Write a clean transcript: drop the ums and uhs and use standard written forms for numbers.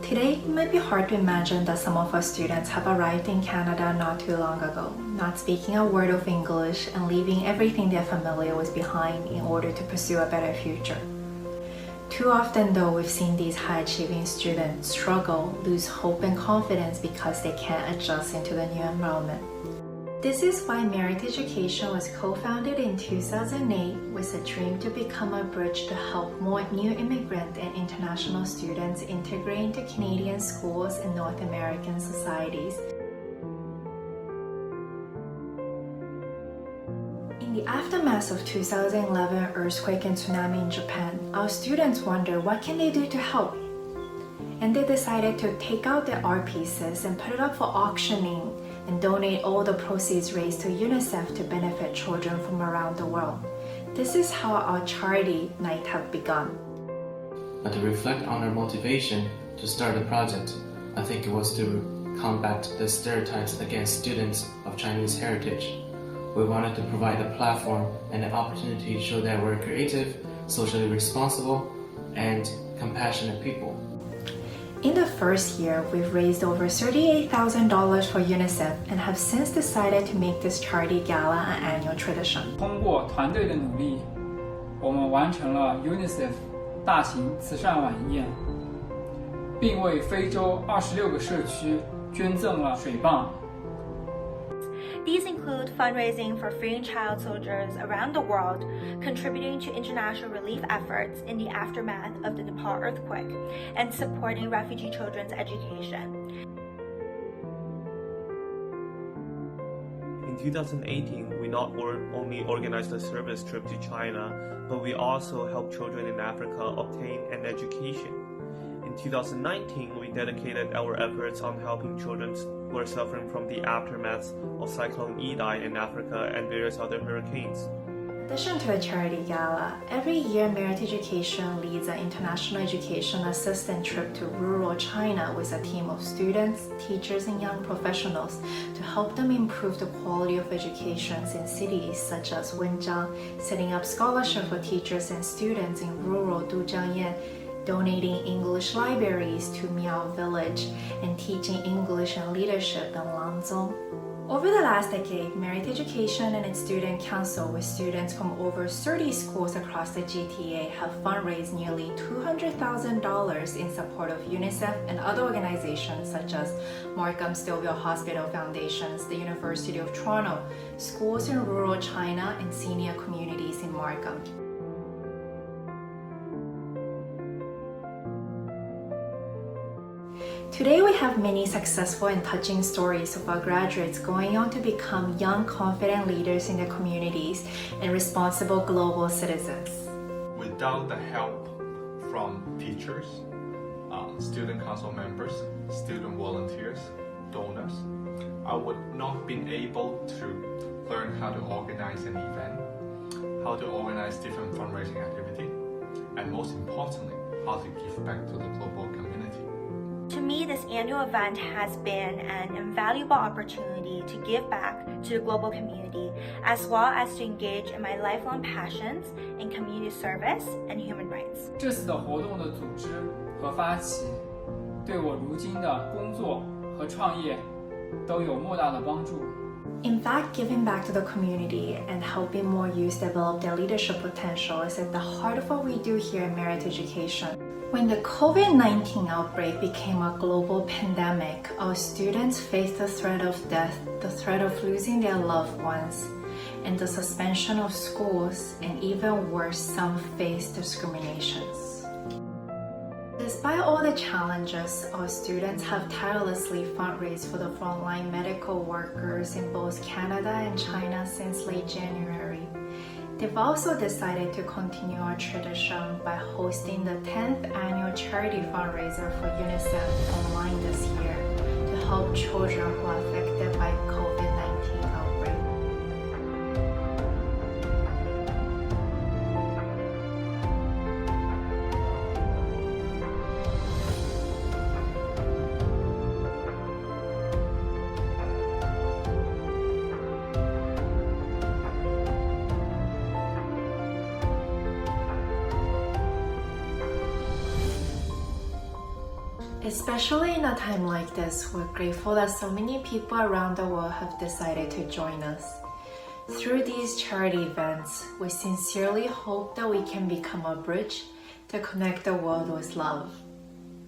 Today, it might be hard to imagine that some of our students have arrived in Canada not too long ago, not speaking a word of English and leaving everything they're familiar with behind in order to pursue a better future. Too often though, we've seen these high-achieving students struggle, lose hope and confidence because they can't adjust into the new environment. This is why Merit Education was co-founded in 2008 with a dream to become a bridge to help more new immigrant and international students integrate into Canadian schools and North American societies. In the aftermath of 2011 earthquake and tsunami in Japan, our students wondered what can they do to help? And they decided to take out their art pieces and put it up for auctioning and donate all the proceeds raised to UNICEF to benefit children from around the world. This is how our charity night have begun. But to reflect on our motivation to start the project, I think it was to combat the stereotypes against students of Chinese heritage. We wanted to provide a platform and an opportunity to show that we're creative, socially responsible, and compassionate people. In the first year, we've raised over $38,000 for UNICEF and have since decided to make this charity gala an annual tradition. 通过团队的努力，我们完成了 UNICEF 大型慈善晚宴，并为非洲26个社区捐赠了水泵。These include fundraising for freeing child soldiers around the world, contributing to international relief efforts in the aftermath of the Nepal earthquake, and supporting refugee children's education. In 2018, we not only organized a service trip to China, but we also helped children in Africa obtain an education. In 2019, we dedicated our efforts on helping children who are suffering from the aftermath of Cyclone Idai in Africa and various other hurricanes. In addition to a charity gala, every year Merit Education leads an international education assistant trip to rural China with a team of students, teachers, and young professionals to help them improve the quality of education in cities such as Wenjiang, setting up scholarship for teachers and students in rural Dujiangyan, donating English libraries to Miao Village, and teaching English and leadership in Langzhong. Over the last decade, Merit Education and its student council with students from over 30 schools across the GTA have fundraised nearly $200,000 in support of UNICEF and other organizations such as Markham Stouffville Hospital Foundations, the University of Toronto, schools in rural China, and senior communities in Markham. Today we have many successful and touching stories of our graduates going on to become young, confident leaders in their communities and responsible global citizens. Without the help from teachers, student council members, student volunteers, donors, I would not been able to learn how to organize an event, how to organize different fundraising activity, and most importantly, how to give back to the global community. To me, this annual event has been an invaluable opportunity to give back to the global community, as well as to engage in my lifelong passions in community service and human rights. 这次的活动的组织和发起，对我如今的工作和创业都有莫大的帮助。In fact, giving back to the community and helping more youth develop their leadership potential is at the heart of what we do here at Merit Education. When the COVID-19 outbreak became a global pandemic, our students faced the threat of death, the threat of losing their loved ones, and the suspension of schools, and even worse, some faced discriminations. Despite all the challenges, our students have tirelessly fundraised for the frontline medical workers in both Canada and China since late January. They've also decided to continue our tradition by hosting the 10th annual charity fundraiser for UNICEF online this year to help children who are affected by COVID-19 outbreak. Especially in a time like this, we're grateful that so many people around the world have decided to join us. Through these charity events, we sincerely hope that we can become a bridge to connect the world with love.